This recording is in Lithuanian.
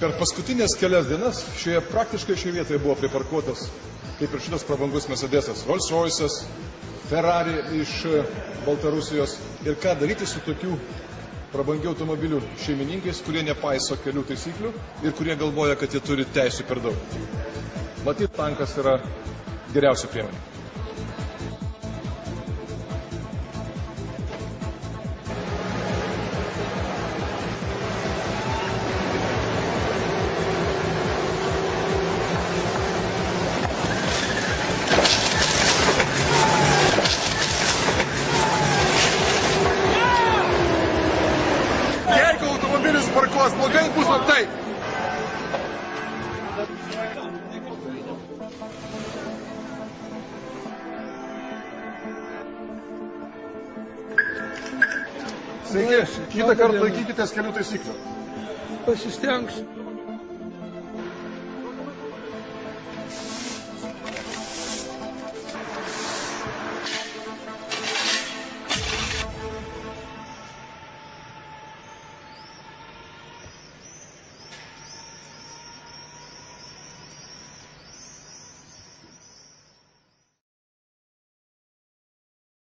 Per paskutinės kelias dienas praktiškai šioje vietoje buvo priparkuotas, kaip ir šitas prabangus Mercedesas, Rolls Royce'as, Ferrari iš Baltarusijos. Ir ką daryti su tokių prabangių automobilių šeimininkais, kurie nepaiso kelių taisyklių ir kurie galvoja, kad jie turi teisų per daug. Matyt, tankas yra geriausia priemonė. Jeigu automobilis parkuos blogai, bus taip. Sveiki, kitą kartą laikykitės kelių taisyklių. Pasistengsiu.